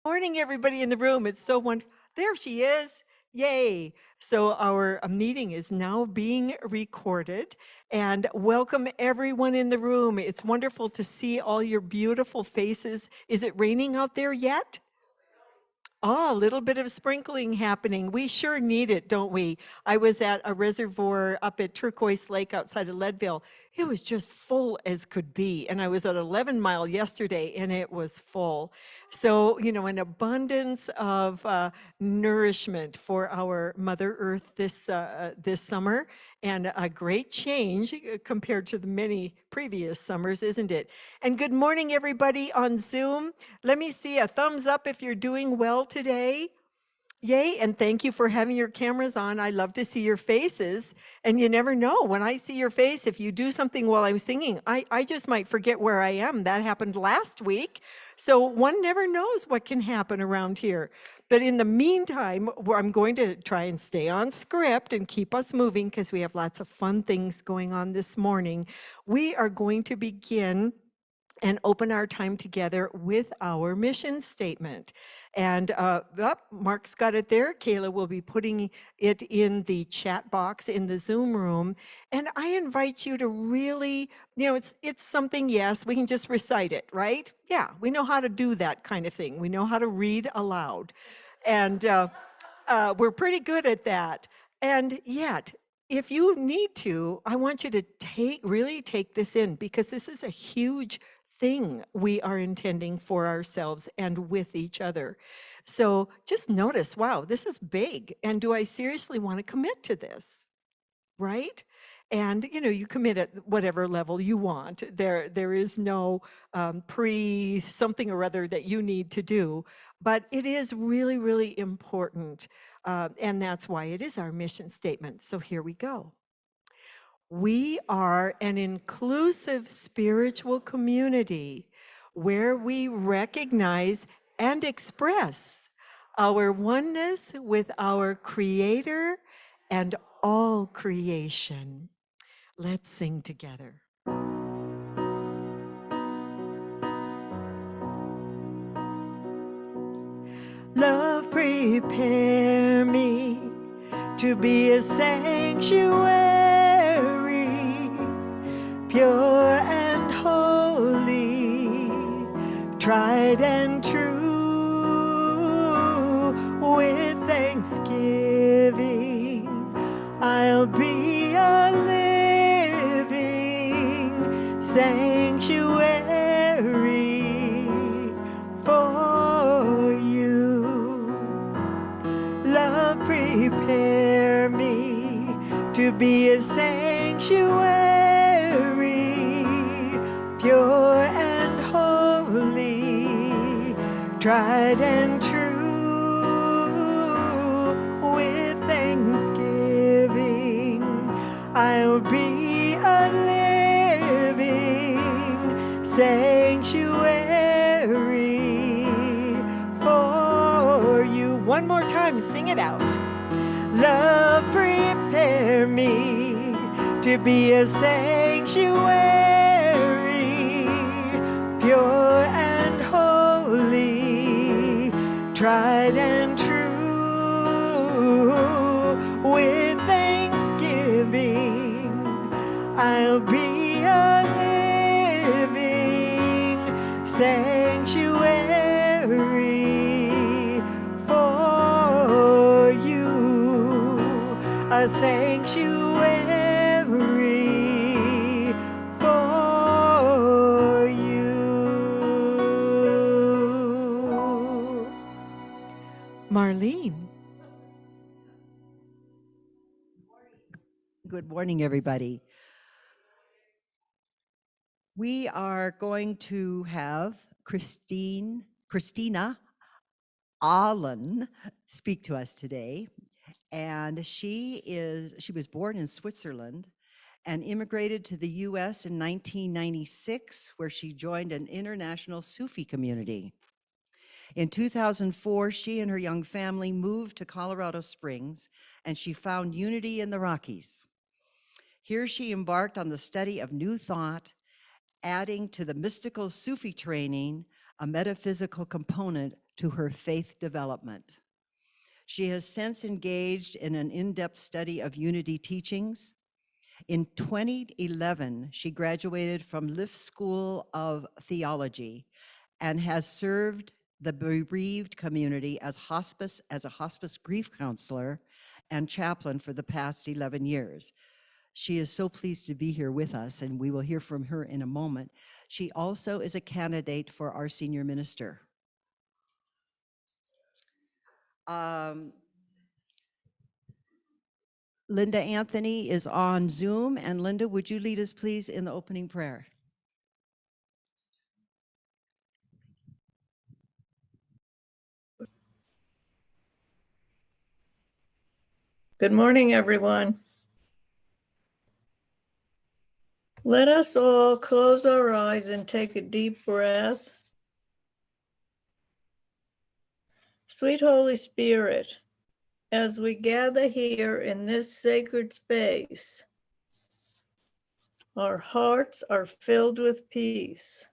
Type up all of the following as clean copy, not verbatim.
Morning, everybody in the room. It's so wonderful. There she is. Yay. So, our meeting is now being recorded. And welcome everyone in the room. It's wonderful to see all your beautiful faces. Is it raining out there yet? Oh, a little bit of sprinkling happening. We sure need it, don't we? I was at a reservoir up at Turquoise Lake outside of Leadville. It was just full as could be. And I was at 11 Mile yesterday and it was full. So, an abundance of nourishment for our Mother Earth this summer, and a great change compared to the many previous summers, isn't it? And good morning, everybody on Zoom. Let me see a thumbs up if you're doing well today. Yay, and thank you for having your cameras on. I love to see your faces. And you never know, when I see your face, if you do something while I'm singing, I just might forget where I am. That happened last week. So one never knows what can happen around here. But in the meantime, I'm going to try and stay on script and keep us moving because we have lots of fun things going on this morning. We are going to begin and open our time together with our mission statement. And Mark's got it there. Kayla will be putting it in the chat box in the Zoom room. And I invite you to really, it's something, yes, we can just recite it, right? Yeah, we know how to do that kind of thing. We know how to read aloud. And we're pretty good at that. And yet, if you need to, I want you to really take this in, because this is a huge thing we are intending for ourselves and with each other. So just notice, wow, this is big. And do I seriously want to commit to this? Right? And you commit at whatever level you want. There is no pre something or other that you need to do, but it is really, really important. And that's why it is our mission statement. So here we go. We are an inclusive spiritual community where we recognize and express our oneness with our Creator and all creation. Let's sing together. Love, prepare me to be a sanctuary, pure and holy, tried and true. With thanksgiving, I'll be a living sanctuary for you. Love, prepare me to be a sanctuary, pure and holy, tried and true. With thanksgiving, I'll be a living sanctuary for you. One more time, sing it out. Love, prepare me to be a sanctuary, pure and holy, tried and true. With thanksgiving, I'll be a living sanctuary for you. A sanctuary for you. Marlene. Good morning, everybody. We are going to have Christina Ahlen speak to us today. And she was born in Switzerland and immigrated to the US in 1996, where she joined an international Sufi community. In 2004, she and her young family moved to Colorado Springs, and she found unity in the Rockies. Here she embarked on the study of New Thought, adding to the mystical Sufi training a metaphysical component to her faith development. She has since engaged in an in-depth study of unity teachings. In 2011, she graduated from Lift School of Theology and has served the bereaved community as a hospice grief counselor and chaplain for the past 11 years. She is so pleased to be here with us, and we will hear from her in a moment. She also is a candidate for our senior minister. Linda Anthony is on Zoom, and Linda, would you lead us please in the opening prayer? Good morning, everyone. Let us all close our eyes and take a deep breath. Sweet Holy Spirit, as we gather here in this sacred space, our hearts are filled with peace.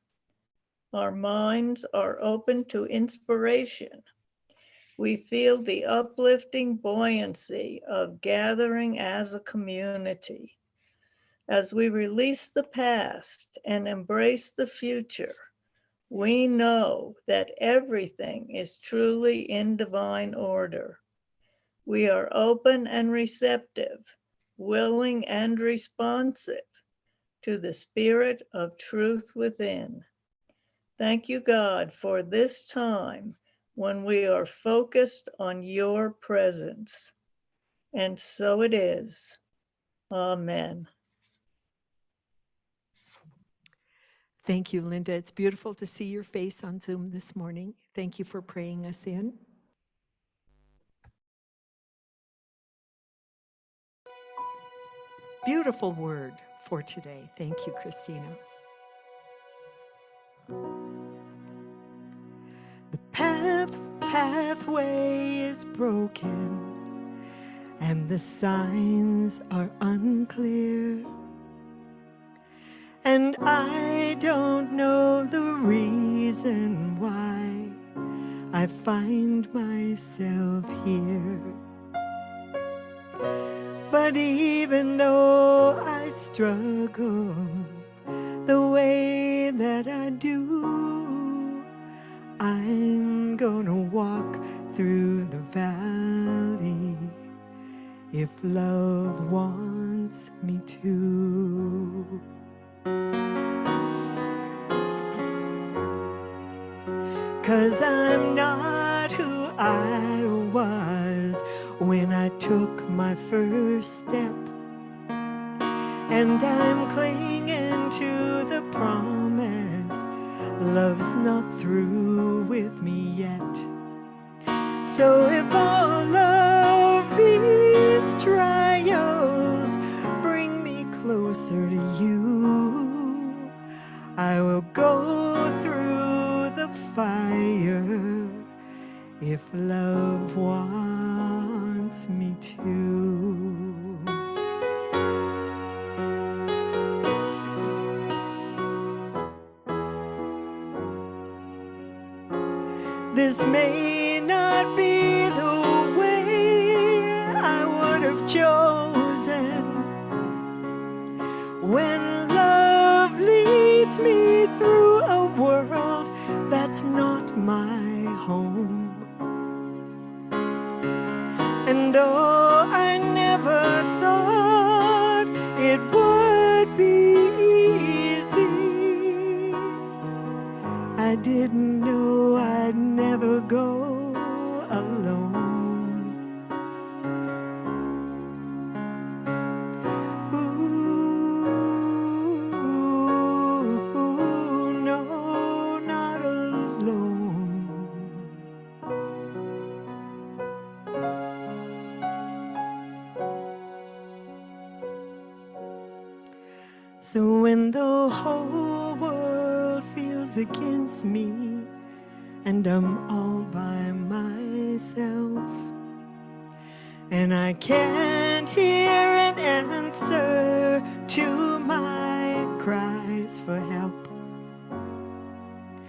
Our minds are open to inspiration. We feel the uplifting buoyancy of gathering as a community. As we release the past and embrace the future, we know that everything is truly in divine order. We are open and receptive, willing and responsive to the spirit of truth within. Thank you, God, for this time when we are focused on your presence. And so it is. Amen. Thank you, Linda. It's beautiful to see your face on Zoom this morning. Thank you for praying us in. Beautiful word for today. Thank you, Christina. The pathway is broken and the signs are unclear. And I don't know the reason why I find myself here. But even though I struggle the way that I do, I'm gonna walk through the valley if love wants me to. 'Cause I'm not who I was when I took my first step, and I'm clinging to the promise love's not through with me yet. So if all of these trials bring me closer to you, I will go through the fire if love wants me to. This may not be the way I would have chosen. When love leads me through a world that's not my home. And though I never thought it would be easy, I didn't know I'd never go alone. Ooh, no, not alone. So when the whole world feels against me and I'm all by myself, and I can't hear an answer to my cries for help,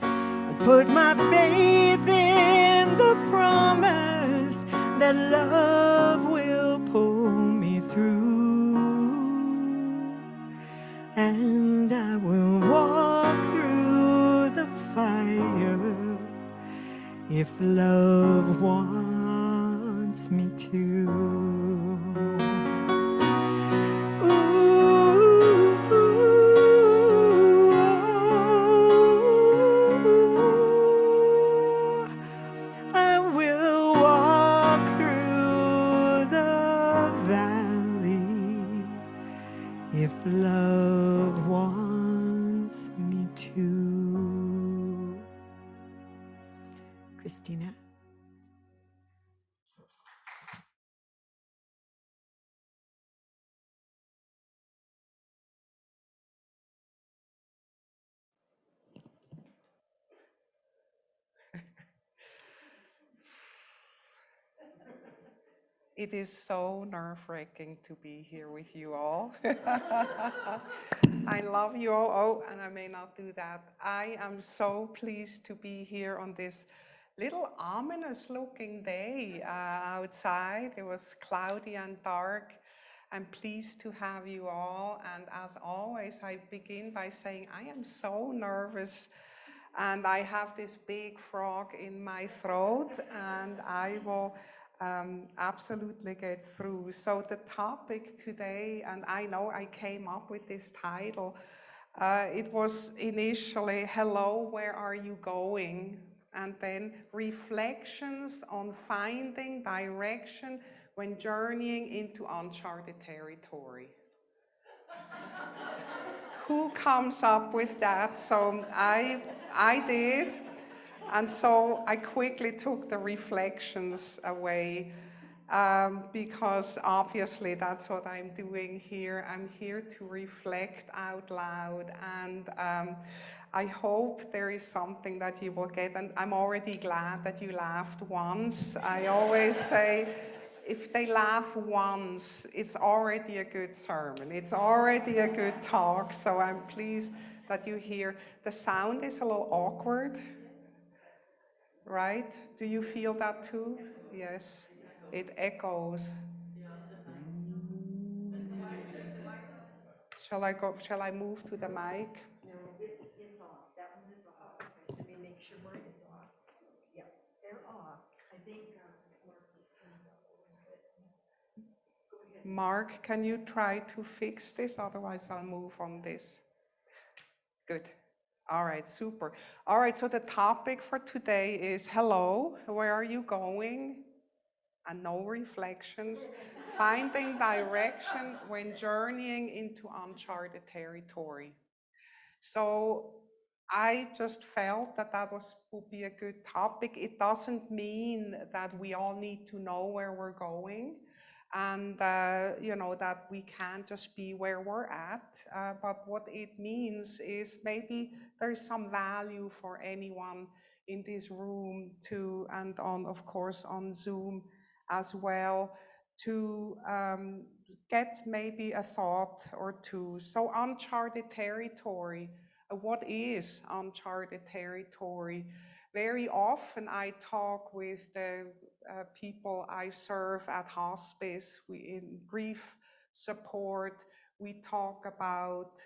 I put my faith in if love wants me to. I will walk through the valley if love wants me to. Christina. It is so nerve-wracking to be here with you all. I love you all. Oh, and I may not do that. I am so pleased to be here on this little ominous-looking day outside. It was cloudy and dark. I'm pleased to have you all. And as always, I begin by saying I am so nervous. And I have this big frog in my throat, and I will absolutely get through. So the topic today, and I know I came up with this title, it was initially, hello, where are you going? And then reflections on finding direction when journeying into uncharted territory. Who comes up with that? So I did. And so I quickly took the reflections away because obviously that's what I'm doing here. I'm here to reflect out loud, and I hope there is something that you will get. And I'm already glad that you laughed once. I always say, if they laugh once, it's already a good sermon. It's already a good talk. So I'm pleased that you hear. The sound is a little awkward, right? Do you feel that too? Yes, it echoes. Shall I move to the mic? No, it's off. That one is off. Okay, let me make sure mine is off. Yeah, they're off. I think Mark, can you try to fix this? Otherwise, I'll move on this. Good. All right, super. All right, so the topic for today is hello, where are you going? And no reflections, finding direction when journeying into uncharted territory. So I just felt that would be a good topic. It doesn't mean that we all need to know where we're going, and that we can't just be where we're at. But what it means is maybe there's some value for anyone in this room to, and of course on Zoom as well, to get maybe a thought or two. So uncharted territory. What is uncharted territory? Very often I talk with the people I serve at hospice. In grief support, we talk about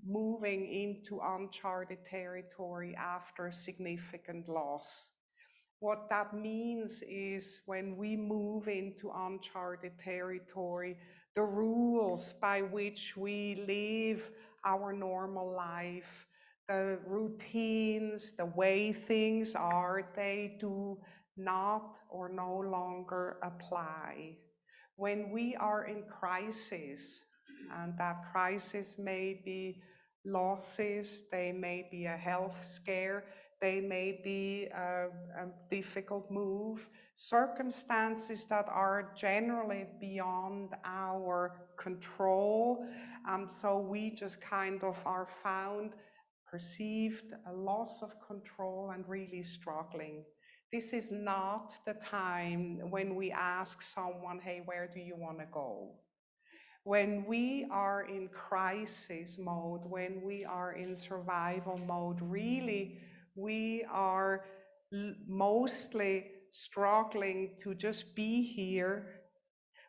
moving into uncharted territory after significant loss. What that means is when we move into uncharted territory, the rules by which we live our normal life, the routines, the way things are, they do not or no longer apply. When we are in crisis, and that crisis may be losses, they may be a health scare, they may be a difficult move, circumstances that are generally beyond our control. So we just kind of are found, perceived a loss of control and really struggling. This is not the time when we ask someone, hey, where do you want to go? When we are in crisis mode, when we are in survival mode, really, we are mostly struggling to just be here.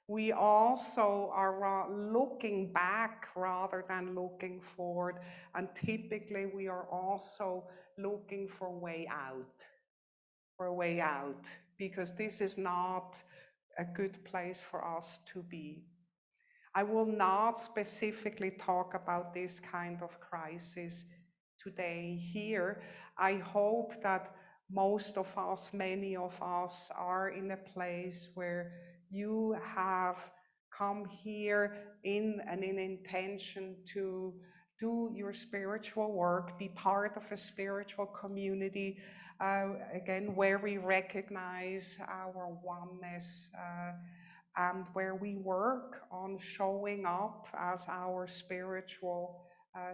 We also are looking back rather than looking forward, and typically we are also looking for way out. or a way out, because this is not a good place for us to be. I will not specifically talk about this kind of crisis today here. I hope that most of us, many of us, are in a place where you have come here in an intention to do your spiritual work, be part of a spiritual community, again, where we recognize our oneness, and where we work on showing up as our spiritual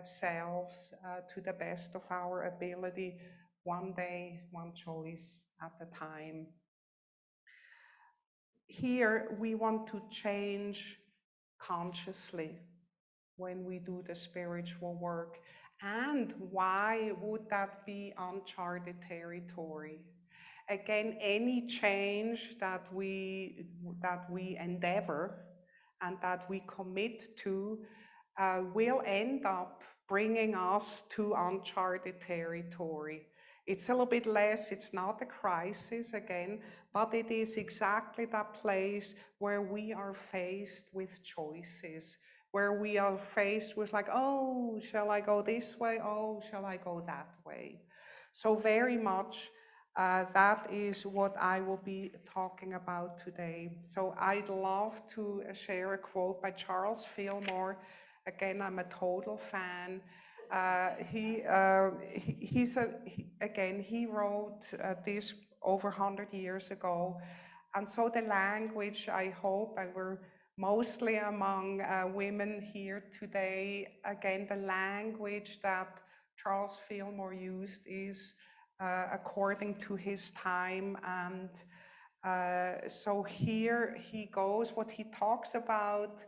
selves to the best of our ability, one day, one choice at a time. Here, we want to change consciously when we do the spiritual work. And why would that be uncharted territory? Again, any change that we endeavor and that we commit to will end up bringing us to uncharted territory. It's a little bit less, it's not a crisis again, but it is exactly that place where we are faced with choices, where we are faced with like, oh, shall I go this way? Oh, shall I go that way? So very much that is what I will be talking about today. So I'd love to share a quote by Charles Fillmore. Again, I'm a total fan. He wrote this over 100 years ago. And so the language, I hope, and we're mostly among women here today, again, the language that Charles Fillmore used is according to his time. And so here he goes, what he talks about,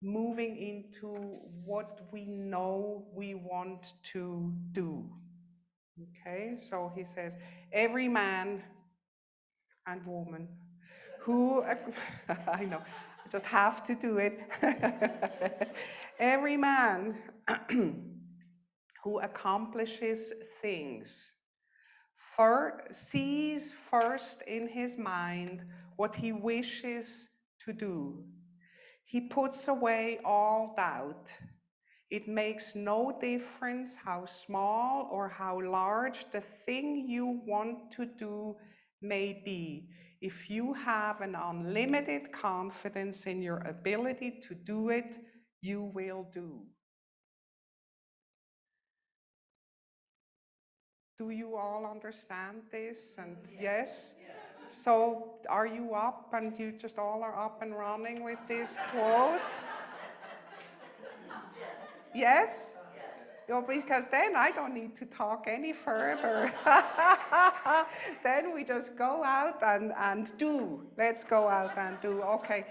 moving into what we know we want to do. Okay, so he says, every man and woman who, I know, I just have to do it. Every man who accomplishes things sees first in his mind what he wishes to do. He puts away all doubt. It makes no difference how small or how large the thing you want to do may be. If you have an unlimited confidence in your ability to do it, you will do. Do you all understand this? And yes? So are you up and you just all are up and running with this quote? Yes? Because then I don't need to talk any further. Then we just go out and do. Let's go out and do. Okay.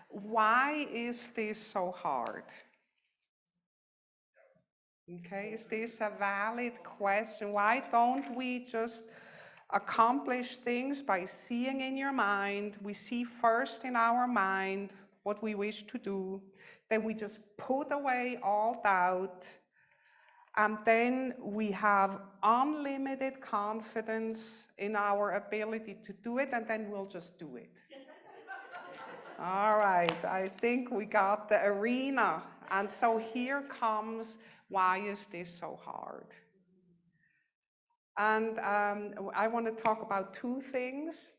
Why is this so hard? Okay, is this a valid question? Why don't we just accomplish things by seeing in your mind? We see first in our mind what we wish to do, then we just put away all doubt, and then we have unlimited confidence in our ability to do it, and then we'll just do it. All right, I think we got the arena. And so here comes, why is this so hard? And I want to talk about two things.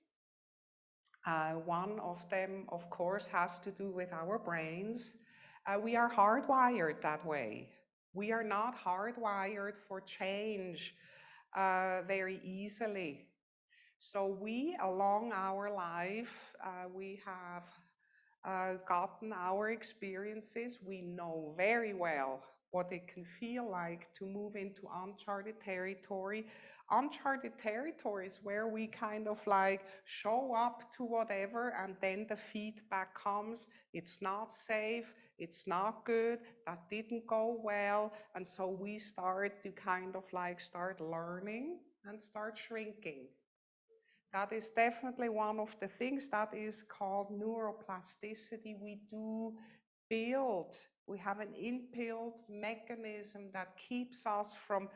One of them, of course, has to do with our brains. We are hardwired that way. We are not hardwired for change very easily. So we, along our life, we have gotten our experiences. We know very well what it can feel like to move into uncharted territory. Uncharted territory is where we kind of like show up to whatever, and then the feedback comes. It's not safe, it's not good, that didn't go well. And so we start to kind of like start learning and start shrinking. That is definitely one of the things that is called neuroplasticity. We do build, we have an inbuilt mechanism that keeps us from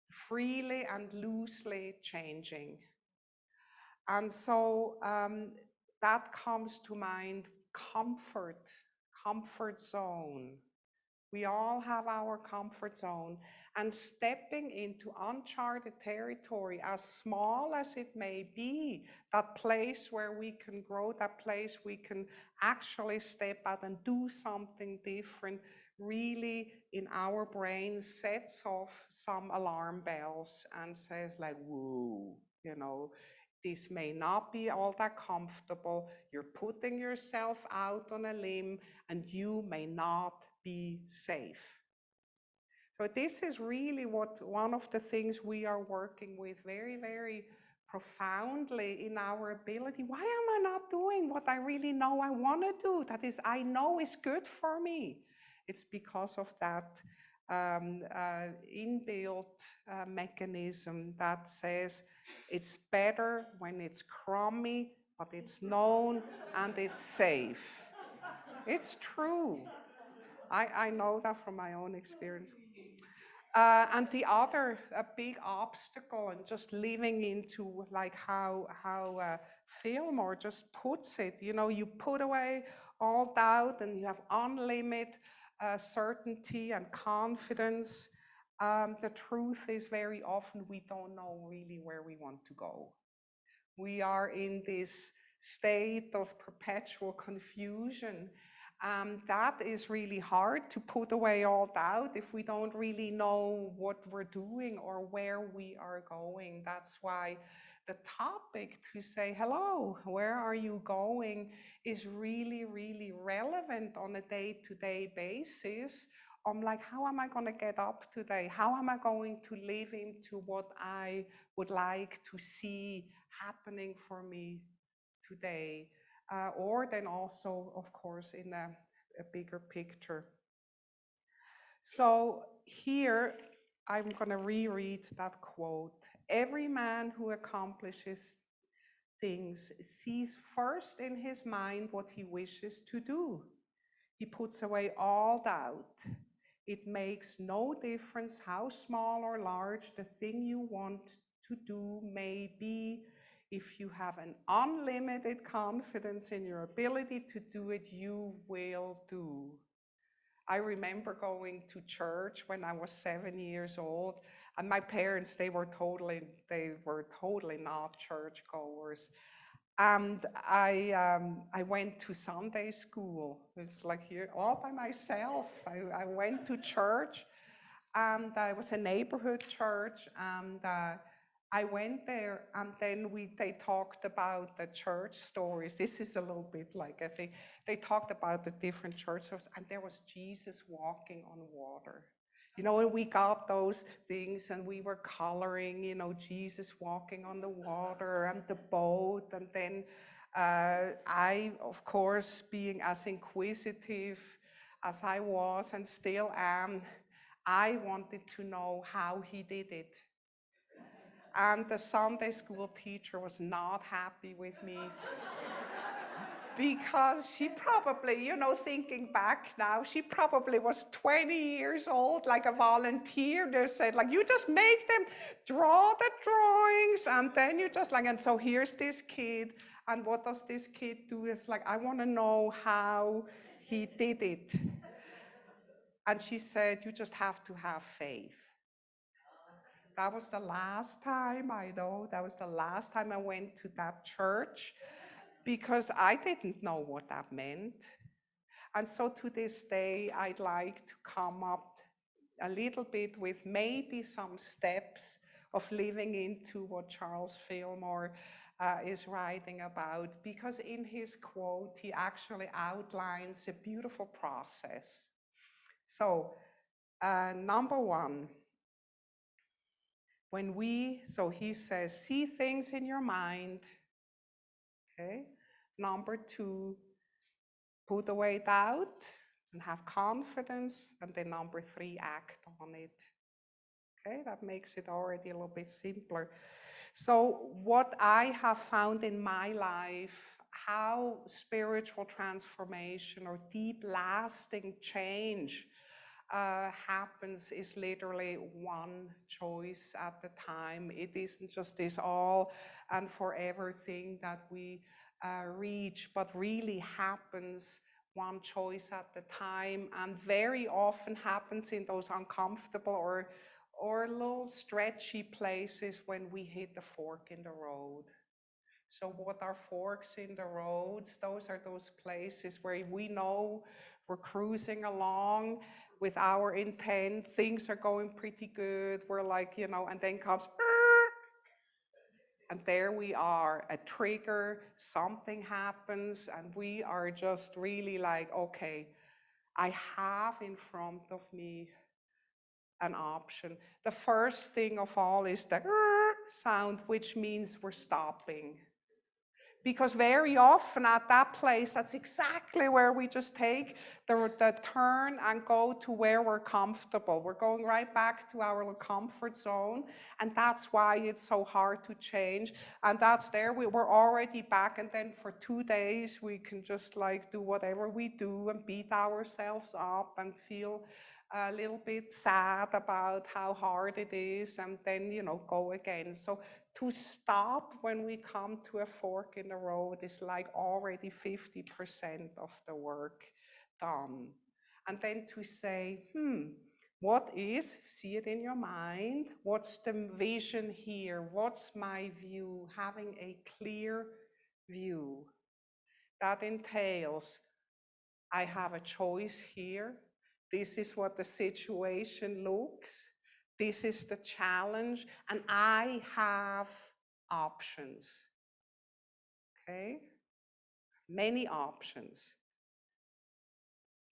freely and loosely changing. And so that comes to mind, comfort zone. We all have our comfort zone, and stepping into uncharted territory, as small as it may be, that place where we can grow, that place we can actually step out and do something different, really in our brain sets off some alarm bells and says like, whoa, this may not be all that comfortable. You're putting yourself out on a limb and you may not be safe. So this is really one of the things we are working with very, very profoundly in our ability. Why am I not doing what I really know I want to do? That is, I know is good for me. It's because of that inbuilt mechanism that says it's better when it's crummy, but it's known and it's safe. It's true. I know that from my own experience. And the other big obstacle, and just living into like how Fillmore just puts it, you put away all doubt and you have unlimited certainty and confidence. The truth is very often we don't know really where we want to go. We are in this state of perpetual confusion. That is really hard to put away all doubt if we don't really know what we're doing or where we are going. That's why the topic to say, hello, where are you going, is really, really relevant on a day-to-day basis. I'm like, how am I going to get up today? How am I going to live into what I would like to see happening for me today? Or then also, of course, in a bigger picture. So here, I'm going to reread that quote. Every man who accomplishes things sees first in his mind what he wishes to do. He puts away all doubt. It makes no difference how small or large the thing you want to do may be. If you have an unlimited confidence in your ability to do it, you will do. I remember going to church when I was 7 years old, and my parents, they were totally not churchgoers. And I went to Sunday school. It's like here all by myself. I went to church, and it was a neighborhood church, and I went there, and then they talked about the church stories. This is a little bit like, I think, they talked about the different church stories, and there was Jesus walking on water. And we got those things, and we were coloring, Jesus walking on the water and the boat. And then I, of course, being as inquisitive as I was and still am, I wanted to know how he did it. And the Sunday school teacher was not happy with me because she probably, thinking back now, she probably was 20 years old, like a volunteer. They said, like, you just make them draw the drawings, and then you just and so here's this kid, and what does this kid do? It's like, I want to know how he did it. And she said, you just have to have faith. That was the last time I went to that church, because I didn't know what that meant. And so to this day, I'd like to come up a little bit with maybe some steps of living into what Charles Fillmore is writing about, because in his quote, he actually outlines a beautiful process. So number one, so he says, see things in your mind. Okay. Number two, put away doubt and have confidence. And then number three, act on it. Okay, that makes it already a little bit simpler. So what I have found in my life, how spiritual transformation or deep lasting change happens is literally one choice at a time. It isn't just this all and forever thing that we reach, but really happens one choice at a time, and very often happens in those uncomfortable or little stretchy places when we hit the fork in the road. So what are forks in the roads? Those are those places where we know we're cruising along with our intent, things are going pretty good, we're like, and then comes, and there we are, a trigger, something happens, and we are just really like, okay, I have in front of me an option. The first thing of all is the sound, which means we're stopping. Because very often at that place, that's exactly where we just take the turn and go to where we're comfortable. We're going right back to our comfort zone, and that's why it's so hard to change. And that's there, we're already back, and then for 2 days, we can just like do whatever we do and beat ourselves up and feel a little bit sad about how hard it is, and then, go again. So to stop when we come to a fork in the road is like already 50% of the work done. And then to say, what is, see it in your mind, what's the vision here? What's my view? Having a clear view. That entails, I have a choice here. This is what the situation looks. This is the challenge, and I have options. Okay? Many options.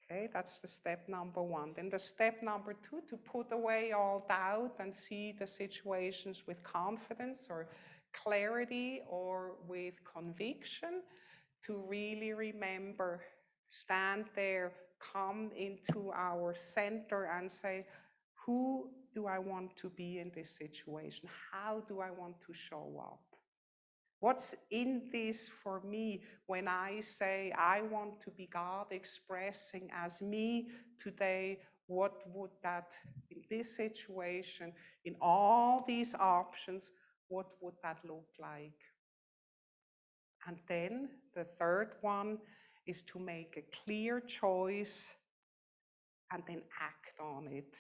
Okay, that's the step number one. Then the step number two, to put away all doubt and see the situations with confidence or clarity or with conviction, to really remember, stand there, come into our center and say, who do I want to be in this situation? How do I want to show up? What's in this for me when I say I want to be God expressing as me today? What would that, in this situation, in all these options, what would that look like? And then the third one is to make a clear choice and then act on it.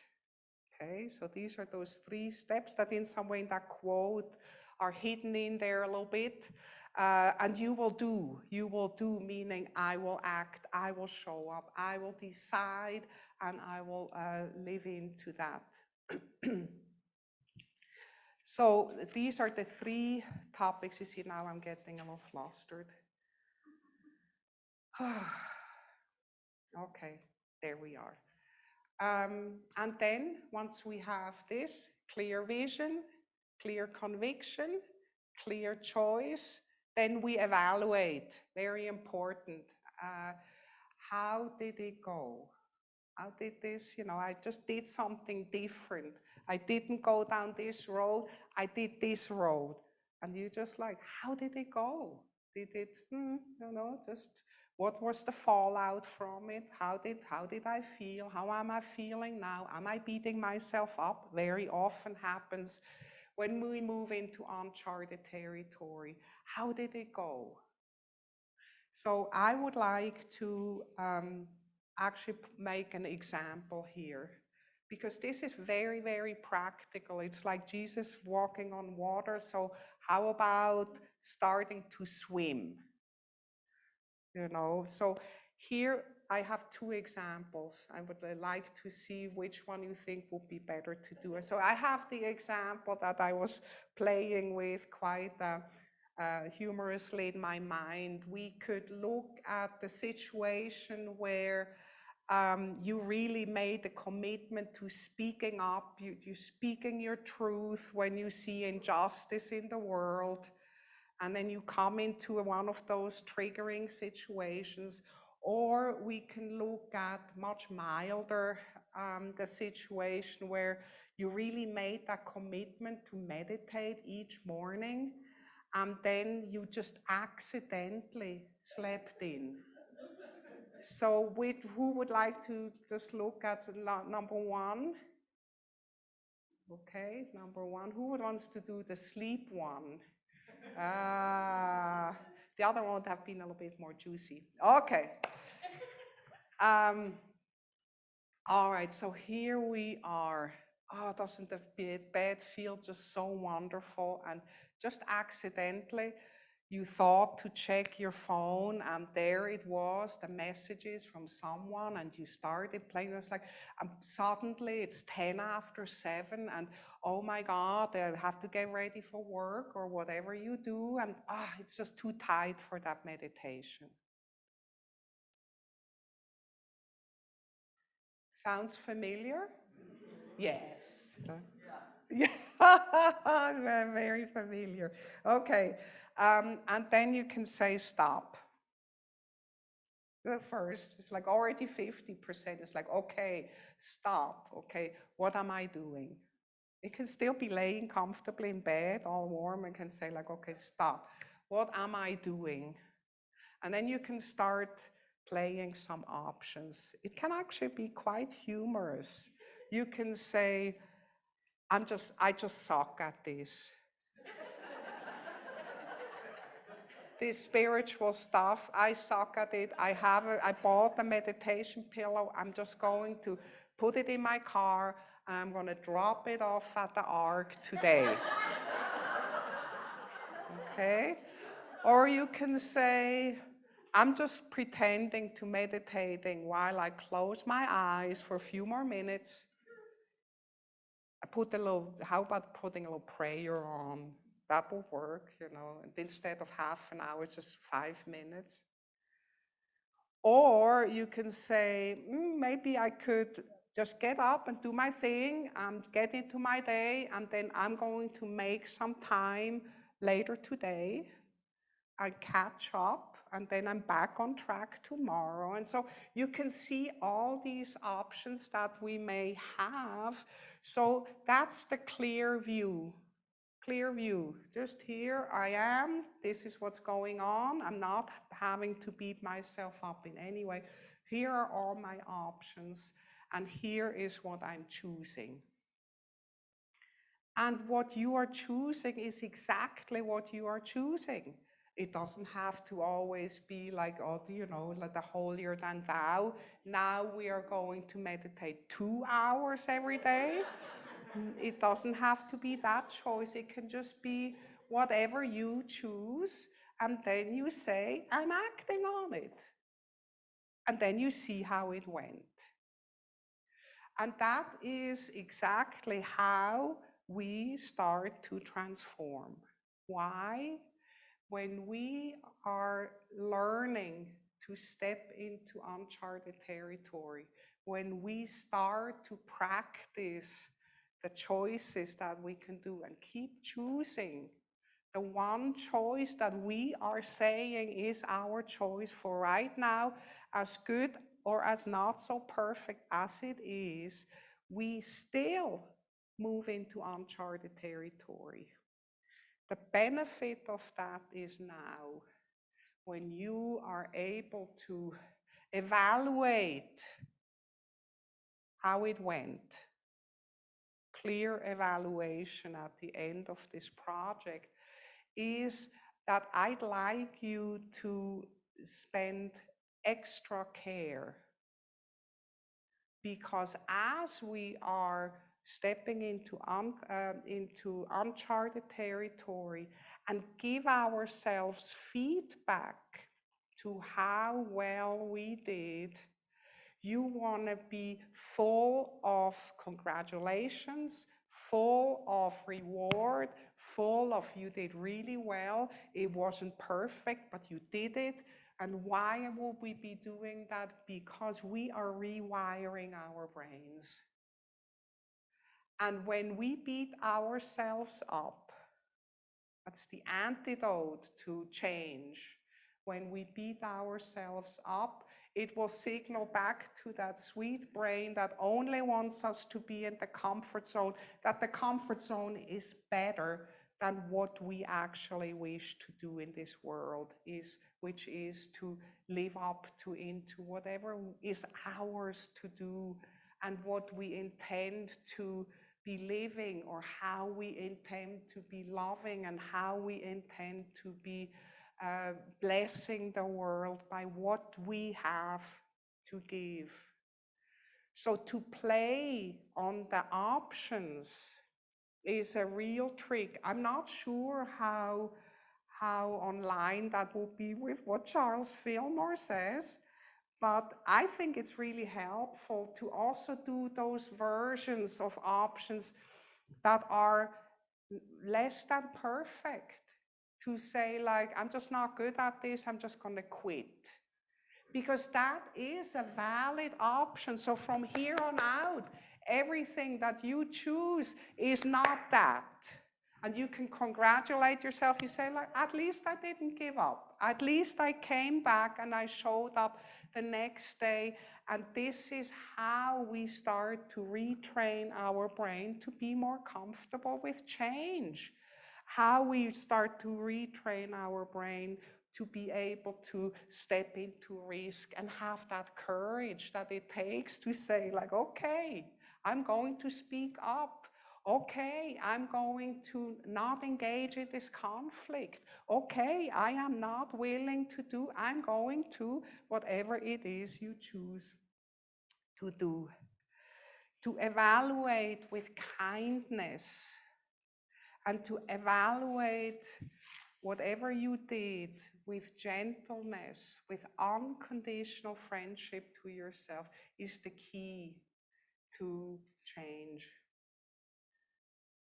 Okay, so these are those 3 steps that in some way in that quote are hidden in there a little bit. And you will do, meaning I will act, I will show up, I will decide, and I will live into that. So these are the 3 topics. You see, now I'm getting a little flustered. Okay, there we are. And then once we have this clear vision, clear conviction, clear choice, then we evaluate, very important. How did it go? How did this, I just did something different. I didn't go down this road, I did this road. And you just like, how did it go? Did it, just what was the fallout from it? How did I feel? How am I feeling now? Am I beating myself up? Very often happens when we move into uncharted territory. How did it go? So I would like to actually make an example here, because this is very, very practical. It's like Jesus walking on water. So how about starting to swim? So here I have 2 examples. I would like to see which one you think would be better to do. So I have the example that I was playing with quite humorously in my mind. We could look at the situation where you really made a commitment to speaking up, you speaking your truth when you see injustice in the world. And then you come into one of those triggering situations. Or we can look at much milder, the situation where you really made that commitment to meditate each morning, and then you just accidentally slept in. so who would like to just look at number one? Okay, number one. Who wants to do the sleep one? The other one would have been a little bit more juicy. Okay. All right, so here we are. Oh, doesn't the bed feel just so wonderful? And just accidentally, you thought to check your phone, and there it was, the messages from someone, and you started playing. It's like, suddenly it's 10 after 7, and oh my God, I have to get ready for work or whatever you do, and it's just too tight for that meditation. Sounds familiar? Yes. Yeah, very familiar. Okay, and then you can say stop. The first, it's like already 50%. It's like, okay, stop. Okay, what am I doing? It can still be laying comfortably in bed, all warm, and can say like, okay, stop. What am I doing? And then you can start playing some options. It can actually be quite humorous. You can say, I just suck at this. This spiritual stuff, I suck at it. I bought a meditation pillow. I'm just going to put it in my car, and I'm going to drop it off at the Ark today. Okay? Or you can say, I'm just pretending to meditating while I close my eyes for a few more minutes. How about putting a little prayer on? That will work, and instead of half an hour, just 5 minutes. Or you can say, maybe I could just get up and do my thing and get into my day, and then I'm going to make some time later today. I catch up, and then I'm back on track tomorrow. And so you can see all these options that we may have. So that's the clear view. Clear view. Just here I am. This is what's going on. I'm not having to beat myself up in any way. Here are all my options, and here is what I'm choosing. And what you are choosing is exactly what you are choosing. It doesn't have to always be like, like the holier than thou. Now we are going to meditate 2 hours every day. It doesn't have to be that choice. It can just be whatever you choose. And then you say, I'm acting on it. And then you see how it went. And that is exactly how we start to transform. Why? When we are learning to step into uncharted territory, when we start to practice the choices that we can do and keep choosing the one choice that we are saying is our choice for right now, as good or as not so perfect as it is, we still move into uncharted territory. The benefit of that is now, when you are able to evaluate how it went, clear evaluation at the end of this project, is that I'd like you to spend extra care, because as we are stepping into uncharted territory and give ourselves feedback to how well we did, you want to be full of congratulations, full of reward, full of you did really well. It wasn't perfect, but you did it. And why will we be doing that? Because we are rewiring our brains. And when we beat ourselves up, that's the antidote to change. When we beat ourselves up, it will signal back to that sweet brain that only wants us to be in the comfort zone, that the comfort zone is better than what we actually wish to do in this world, which is to live up to into whatever is ours to do, and what we intend to be living, or how we intend to be loving, and how we intend to be blessing the world by what we have to give. So to play on the options is a real trick. I'm not sure how online that will be with what Charles Fillmore says, but I think it's really helpful to also do those versions of options that are less than perfect. To say, like, I'm just not good at this, I'm just gonna quit. Because that is a valid option. So from here on out, everything that you choose is not that. And you can congratulate yourself. You say, like, at least I didn't give up. At least I came back and I showed up the next day. And this is how we start to retrain our brain to be more comfortable with change. How we start to retrain our brain to be able to step into risk and have that courage that it takes to say, like, okay, I'm going to speak up. Okay, I'm going to not engage in this conflict. Okay, I am not willing to do, I'm going to, whatever it is you choose to do. To evaluate with kindness, and to evaluate whatever you did with gentleness, with unconditional friendship to yourself, is the key to change.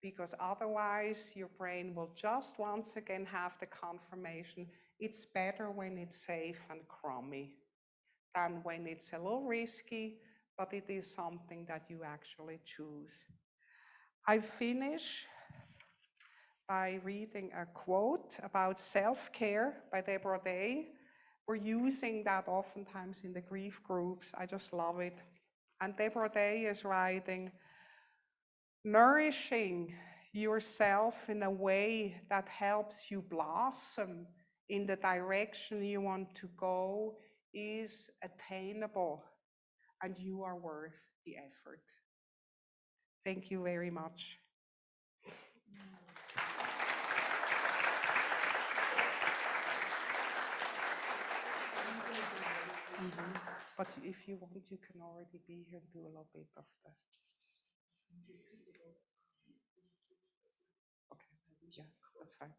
Because otherwise, your brain will just once again have the confirmation it's better when it's safe and crummy than when it's a little risky, but it is something that you actually choose. I finish by reading a quote about self-care by Deborah Day. We're using that oftentimes in the grief groups. I just love it. And Deborah Day is writing, nourishing yourself in a way that helps you blossom in the direction you want to go is attainable, and you are worth the effort. Thank you very much. But if you want, you can already be here and do a little bit of the. Okay, yeah, that's fine.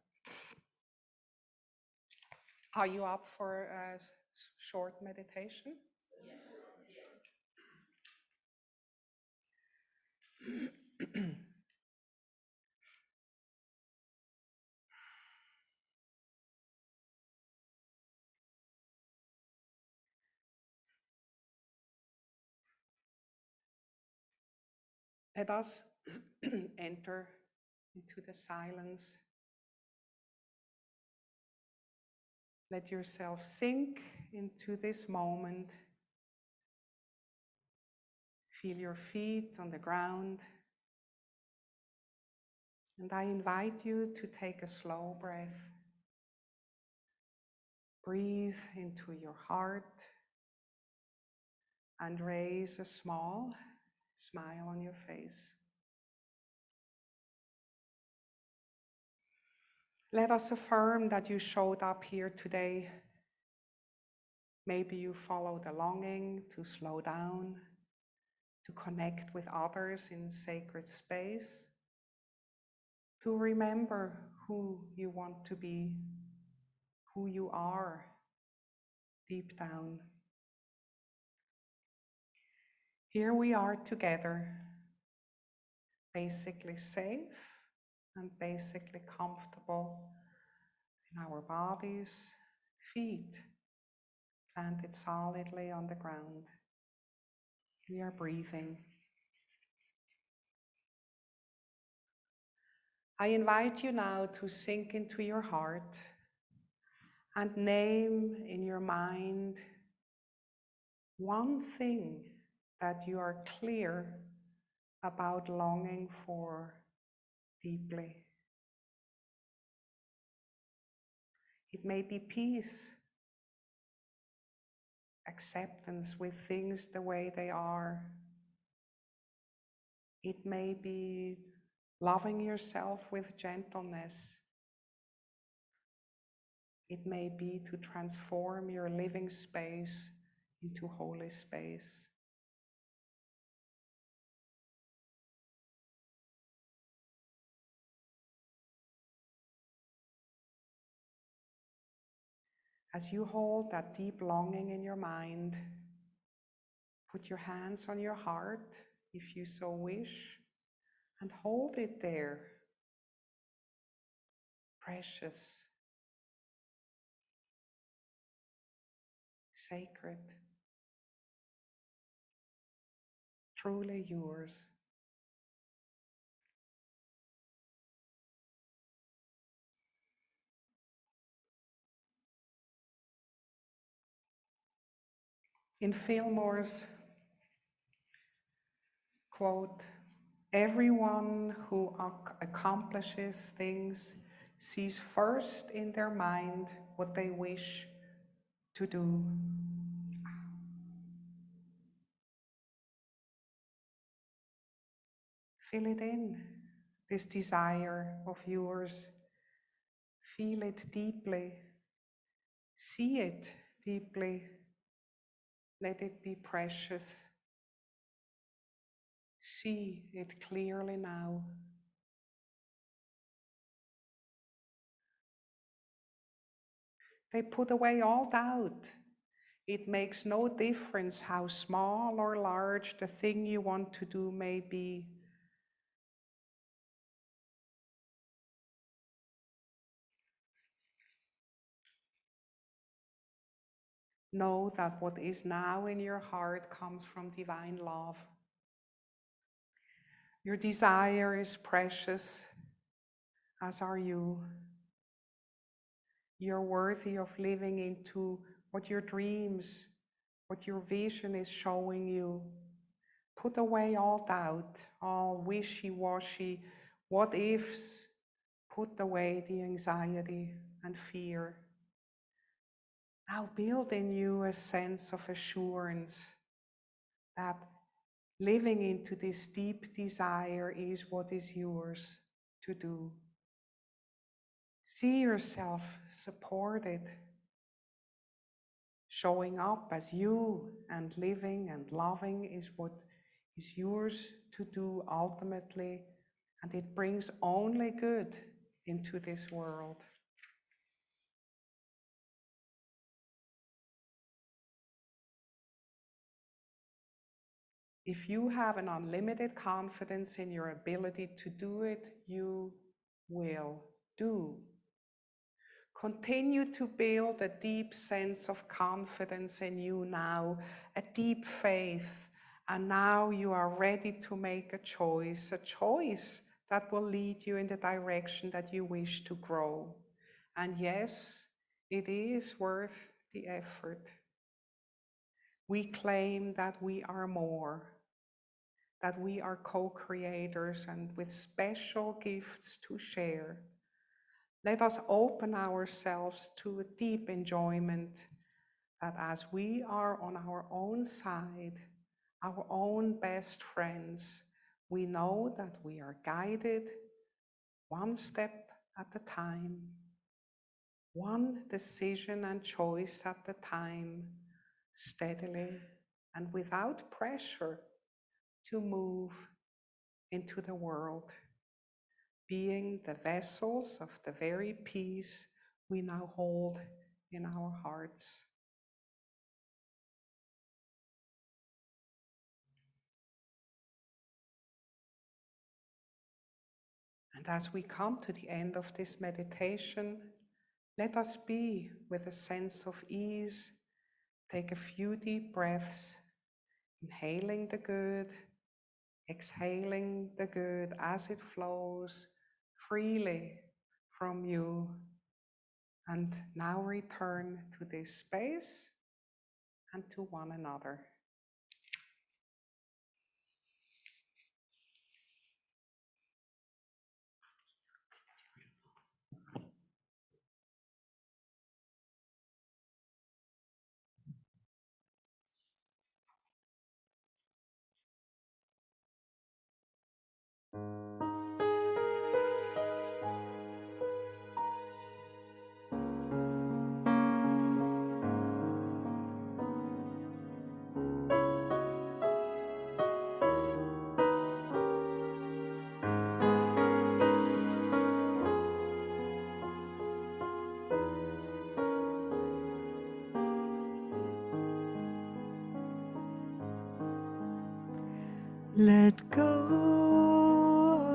Are you up for a short meditation? Let us enter into the silence. Let yourself sink into this moment. Feel your feet on the ground. And I invite you to take a slow breath. Breathe into your heart and raise a small smile on your face. Let us affirm that you showed up here today. Maybe you follow the longing to slow down, to connect with others in sacred space, to remember who you want to be, who you are deep down. Here we are together, basically safe and basically comfortable in our bodies, feet planted solidly on the ground. We are breathing. I invite you now to sink into your heart and name in your mind one thing that you are clear about longing for deeply. It may be peace, acceptance with things the way they are. It may be loving yourself with gentleness. It may be to transform your living space into holy space. As you hold that deep longing in your mind, put your hands on your heart if you so wish, and hold it there, precious, sacred, truly yours. In Fillmore's quote, everyone who accomplishes things sees first in their mind what they wish to do. Feel it in, this desire of yours. Feel it deeply. See it deeply. Let it be precious. See it clearly now. They put away all doubt. It makes no difference how small or large the thing you want to do may be. Know that what is now in your heart comes from divine love. Your desire is precious, as are you. You're worthy of living into what your dreams, what your vision is showing you. Put away all doubt, all wishy-washy, what ifs. Put away the anxiety and fear. Now build in you a sense of assurance that living into this deep desire is what is yours to do. See yourself supported, showing up as you, and living and loving is what is yours to do ultimately, and it brings only good into this world. If you have an unlimited confidence in your ability to do it, you will do. Continue to build a deep sense of confidence in you now, a deep faith, and now you are ready to make a choice that will lead you in the direction that you wish to grow. And yes, it is worth the effort. We claim that we are more, that we are co-creators and with special gifts to share. Let us open ourselves to a deep enjoyment that as we are on our own side, our own best friends, we know that we are guided one step at a time, one decision and choice at a time, steadily and without pressure to move into the world, being the vessels of the very peace we now hold in our hearts. And as we come to the end of this meditation, let us be with a sense of ease. Take a few deep breaths, inhaling the good, exhaling the good as it flows freely from you. And now return to this space and to one another. Let go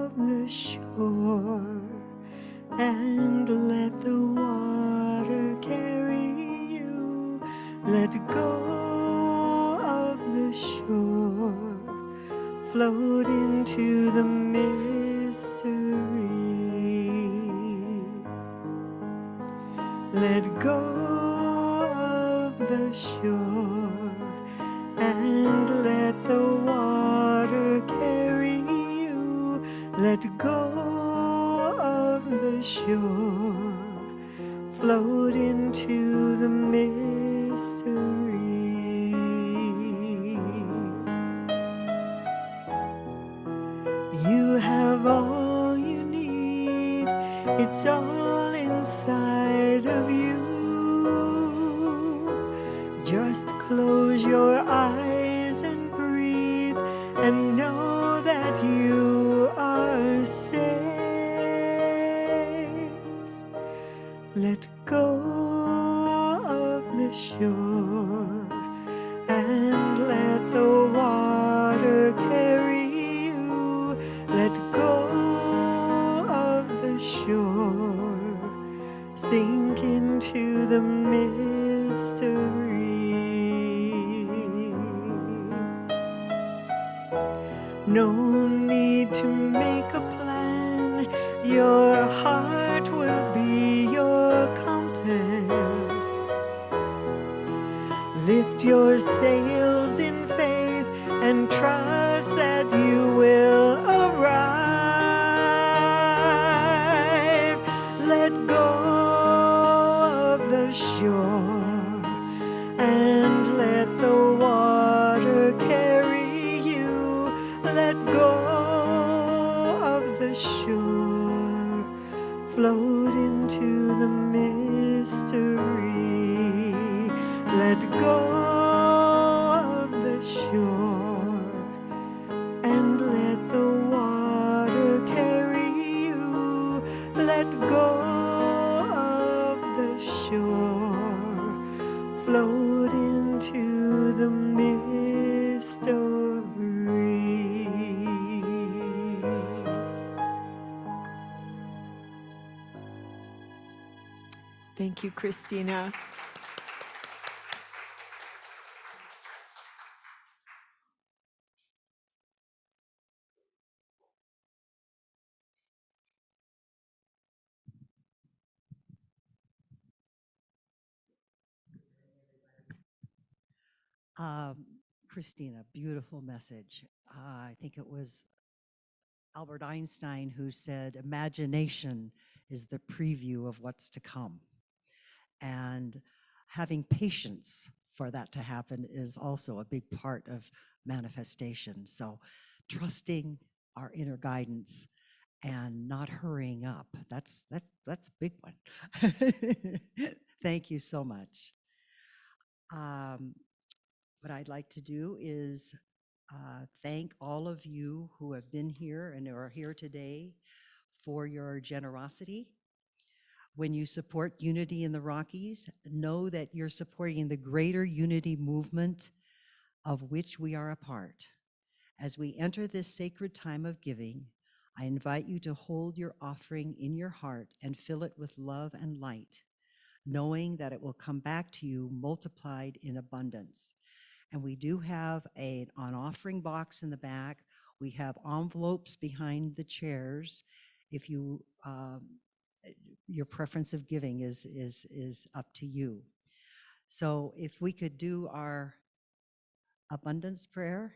of the shore and let the water carry you. Let go of the shore, float into the mystery. Let go of the shore and let the water carry you. Let go of the shore, float into the mystery. You have all you need, it's all inside of you. Just close your eyes and breathe and know that you are safe. Let go of the shore and let the water carry you. Let go of the shore, sink into the mystery. No need to make a plan, your heart will be your compass. Lift your sails in faith and trust that you will arrive. Let go of the shore and let the water carry you. Let go of the shore, float into the mystery. Let go of the shore and let the water carry you. Let go of the shore, float into the mystery. Thank you, Christina. Christina, beautiful message. I think it was Albert Einstein who said, imagination is the preview of what's to come. And having patience for that to happen is also a big part of manifestation. So trusting our inner guidance and not hurrying up, that's a big one. Thank you so much. What I'd like to do is thank all of you who have been here and are here today for your generosity. When you support Unity in the Rockies, know that you're supporting the greater unity movement of which we are a part. As we enter this sacred time of giving, I invite you to hold your offering in your heart and fill it with love and light, knowing that it will come back to you multiplied in abundance. And we do have an offering box in the back. We have envelopes behind the chairs. If you, your preference of giving is up to you. So if we could do our abundance prayer.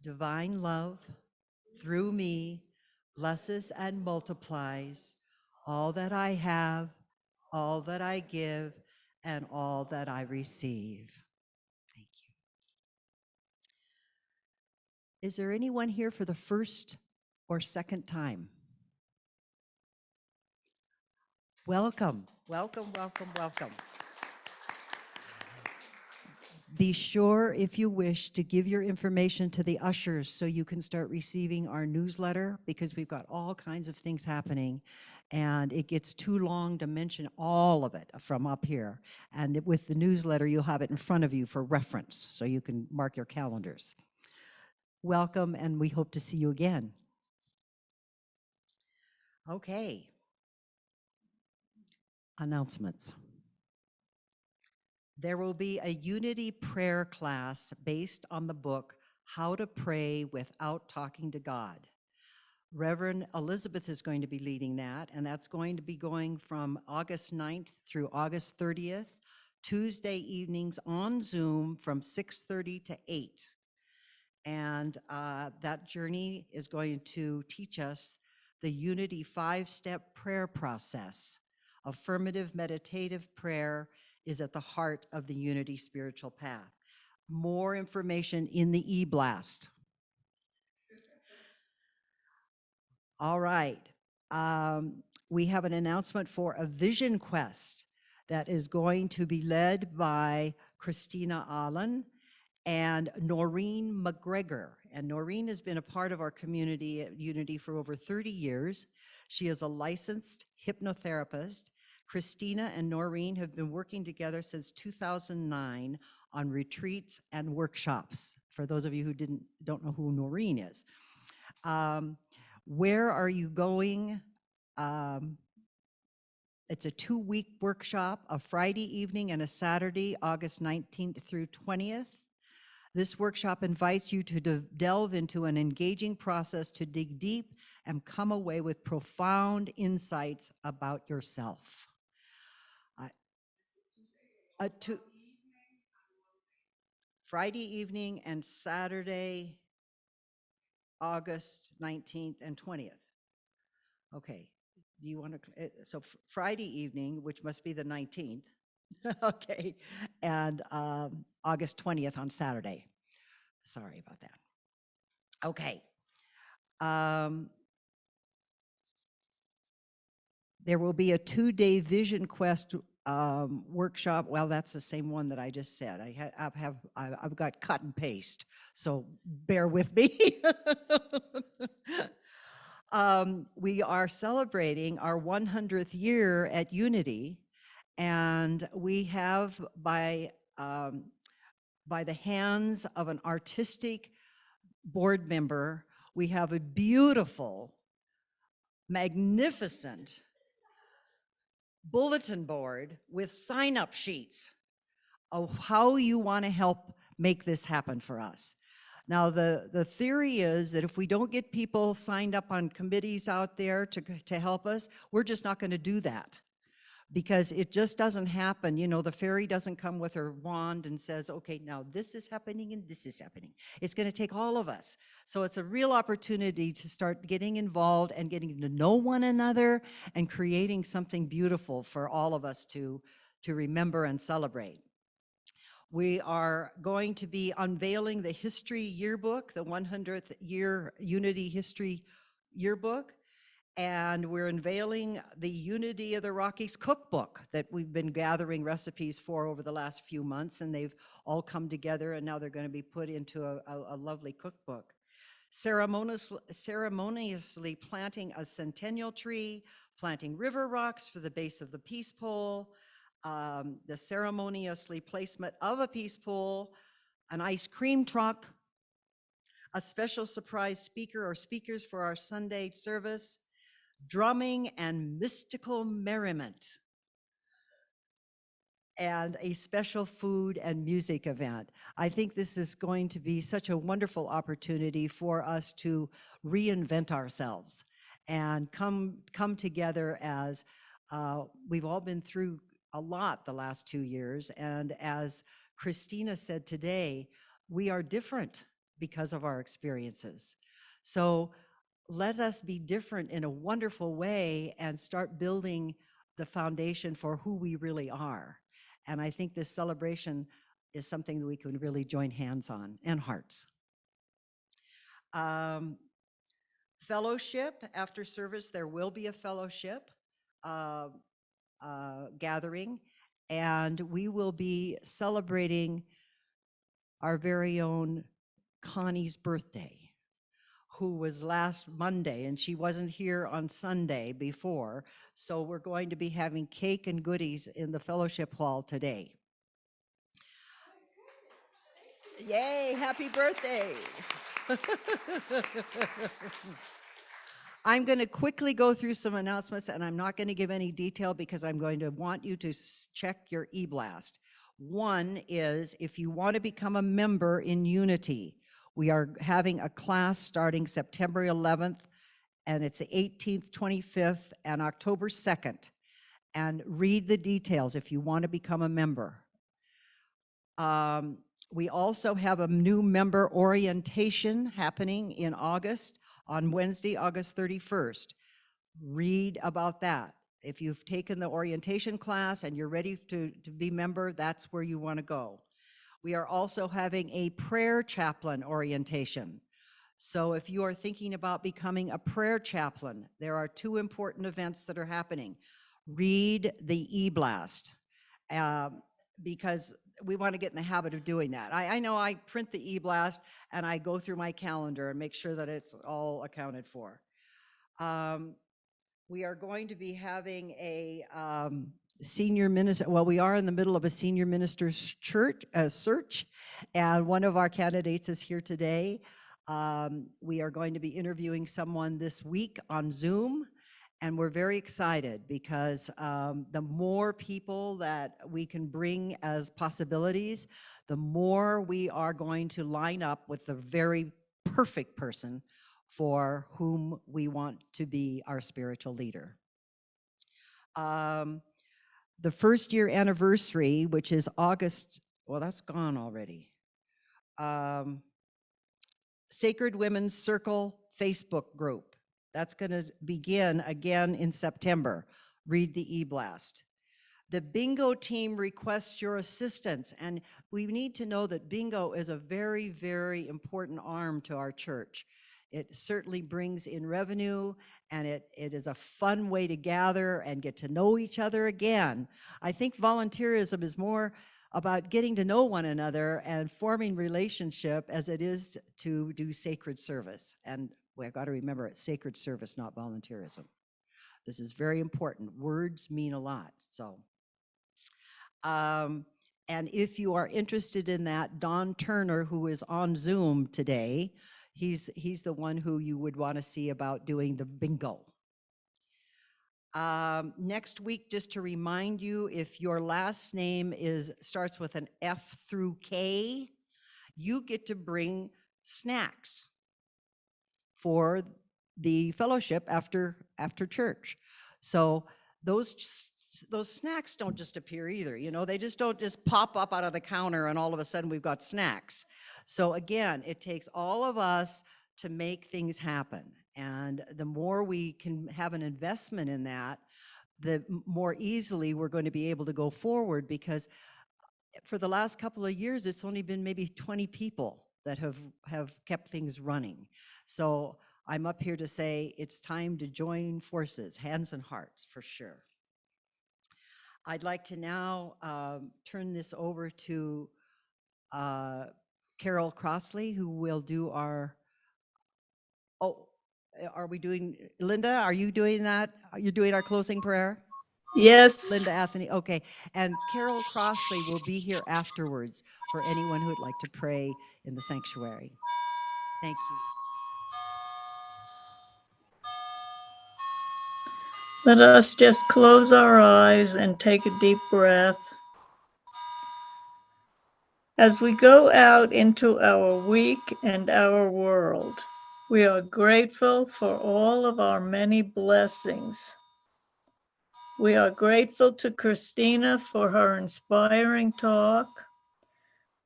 Divine love through me blesses and multiplies all that I have, all that I give, and all that I receive. Thank you. Is there anyone here for the first or second time? Welcome, welcome, welcome, welcome. Be sure, if you wish, to give your information to the ushers so you can start receiving our newsletter, because we've got all kinds of things happening. and it gets too long to mention all of it from up here. And with the newsletter, you'll have it in front of you for reference, so you can mark your calendars. Welcome, and we hope to see you again. Okay. Announcements. There will be a unity prayer class based on the book, How to Pray Without Talking to God. Reverend Elizabeth is going to be leading that, and that's going to be going from August 9th through August 30th, Tuesday evenings on Zoom from 6:30 to 8. And that journey is going to teach us the Unity 5-step prayer process. Affirmative meditative prayer is at the heart of the Unity spiritual path. More information in the e-blast. All right. We have an announcement for a vision quest that is going to be led by Christina Ahlen and Noreen McGregor. And Noreen has been a part of our community at Unity for over 30 years. She is a licensed hypnotherapist. Christina and Noreen have been working together since 2009 on retreats and workshops, for those of you who don't know who Noreen is. Where are you going? It's a 2-week workshop, a Friday evening and a Saturday, August 19th through 20th. This workshop invites you to delve into an engaging process to dig deep and come away with profound insights about yourself. Friday evening and Saturday, August 19th and 20th. Okay, do you want to, so Friday evening, which must be the 19th, okay, and August 20th on Saturday. Sorry about that. Okay. There will be a 2-day Vision Quest workshop. Well, that's the same one that I just said. I've got cut and paste, so bear with me. We are celebrating our 100th year at Unity, and we have by the hands of an artistic board member, we have a beautiful, magnificent bulletin board with sign-up sheets of how you want to help make this happen for us. Now, the theory is that if we don't get people signed up on committees out there to help us, we're just not going to do that, because it just doesn't happen. You know, the fairy doesn't come with her wand and says, okay, now this is happening and this is happening. It's going to take all of us. So it's a real opportunity to start getting involved and getting to know one another and creating something beautiful for all of us to remember and celebrate. We are going to be unveiling the history yearbook, the 100th year Unity history yearbook. And we're unveiling the Unity of the Rockies cookbook that we've been gathering recipes for over the last few months, and they've all come together, and now they're going to be put into a lovely cookbook. Ceremoniously planting a centennial tree, planting river rocks for the base of the peace pole, the ceremoniously placement of a peace pole, an ice cream truck, a special surprise speaker or speakers for our Sunday service, drumming and mystical merriment, and a special food and music event. I think this is going to be such a wonderful opportunity for us to reinvent ourselves and come together, as we've all been through a lot the last 2 years. And as Christina said today, we are different because of our experiences. So let us be different in a wonderful way and start building the foundation for who we really are. And I think this celebration is something that we can really join hands on, and hearts. Fellowship, after service, there will be a fellowship gathering, and we will be celebrating our very own Connie's birthday, who was last Monday, and she wasn't here on Sunday before. So we're going to be having cake and goodies in the fellowship hall today. Yay, happy birthday. I'm going to quickly go through some announcements, and I'm not going to give any detail because I'm going to want you to check your e-blast. One is, if you want to become a member in Unity, we are having a class starting September 11th, and it's the 18th, 25th, and October 2nd. And read the details if you want to become a member. We also have a new member orientation happening in August, on Wednesday, August 31st. Read about that. If you've taken the orientation class and you're ready to be member, that's where you want to go. We are also having a prayer chaplain orientation. So if you are thinking about becoming a prayer chaplain, there are two important events that are happening. Read the e-blast, because we want to get in the habit of doing that. I know I print the e-blast and I go through my calendar and make sure that it's all accounted for. We are going to be having a senior minister, well, we are in the middle of a senior minister's search, and one of our candidates is here today. We are going to be interviewing someone this week on Zoom, and we're very excited because the more people that we can bring as possibilities, the more we are going to line up with the very perfect person for whom we want to be our spiritual leader. The first year anniversary, which is August, well, that's gone already. Sacred Women's Circle Facebook group. That's going to begin again in September. Read the e-blast. The bingo team requests your assistance, and we need to know that bingo is a very, very important arm to our church. It certainly brings in revenue, and it is a fun way to gather and get to know each other again. I think volunteerism is more about getting to know one another and forming relationship as it is to do sacred service. And we've got to remember it's sacred service, not volunteerism. This is very important. Words mean a lot, so. And if you are interested in that, Don Turner, who is on Zoom today, he's the one who you would want to see about doing the bingo. Next week, just to remind you, if your last name starts with an F through K, you get to bring snacks for the fellowship after church. So those snacks don't just appear either, you know, they don't just pop up out of the counter and all of a sudden we've got snacks. So again, it takes all of us to make things happen. And the more we can have an investment in that, the more easily we're going to be able to go forward, because for the last couple of years, it's only been maybe 20 people that have kept things running. So I'm up here to say it's time to join forces, hands and hearts, for sure. I'd like to now turn this over to Carol Crossley, who will do our, are we doing, Linda, are you doing that? Are you doing our closing prayer? Yes. Linda Anthony, okay. And Carol Crossley will be here afterwards for anyone who would like to pray in the sanctuary. Thank you. Let us just close our eyes and take a deep breath. As we go out into our week and our world, we are grateful for all of our many blessings. We are grateful to Christina for her inspiring talk.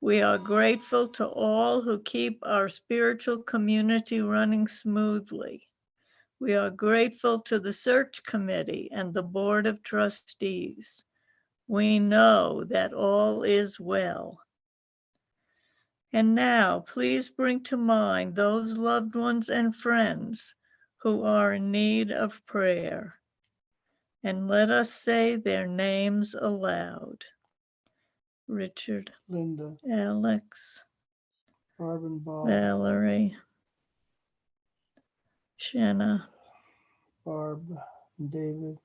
We are grateful to all who keep our spiritual community running smoothly. We are grateful to the search committee and the board of trustees. We know that all is well. And now, please bring to mind those loved ones and friends who are in need of prayer. And let us say their names aloud. Richard, Linda, Alex, Barb and Bob, Valerie, Shanna. Barb, David.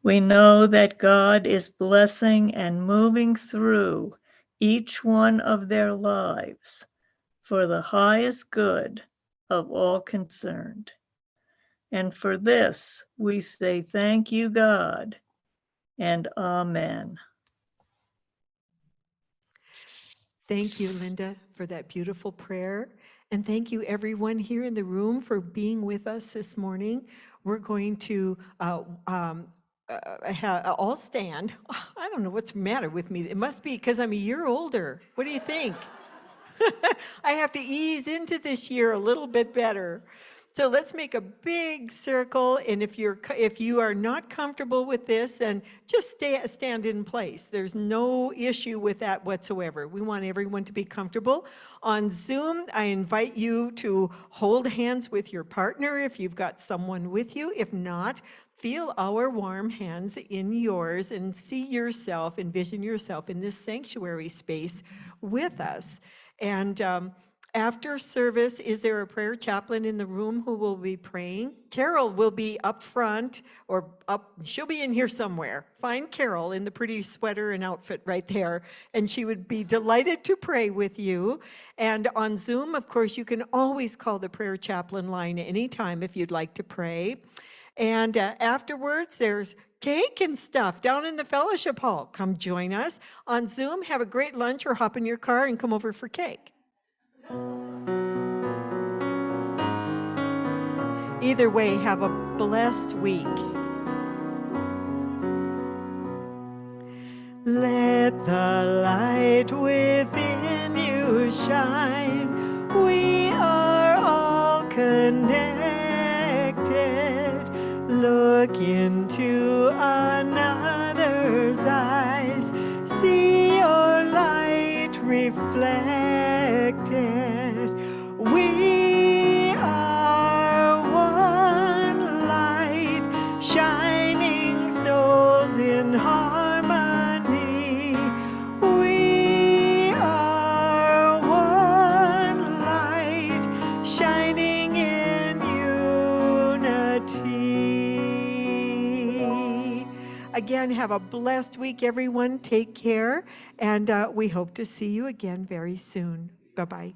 We know that God is blessing and moving through each one of their lives for the highest good of all concerned. And for this, we say thank you, God, and amen. Thank you, Linda, for that beautiful prayer. And thank you, everyone here in the room, for being with us this morning. We're going to all stand. I don't know what's the matter with me. It must be because I'm a year older. What do you think? I have to ease into this year a little bit better. So let's make a big circle, and if you are not comfortable with this, then just stand in place. There's no issue with that whatsoever. We want everyone to be comfortable. On Zoom, I invite you to hold hands with your partner if you've got someone with you. If not, feel our warm hands in yours and see yourself, envision yourself in this sanctuary space with us. And after service, is there a prayer chaplain in the room who will be praying? Carol will be up front, or she'll be in here somewhere. Find Carol in the pretty sweater and outfit right there, and she would be delighted to pray with you. And on Zoom, of course, you can always call the prayer chaplain line anytime if you'd like to pray. And afterwards, there's cake and stuff down in the fellowship hall. Come join us. On Zoom, have a great lunch or hop in your car and come over for cake. Either way, have a blessed week. Let the light within you shine. We are all connected. Look into another's eyes. See your light reflected. We are one light, shining souls in harmony. We are one light, shining in unity. Again, have a blessed week, everyone. Take care, and we hope to see you again very soon. Bye-bye.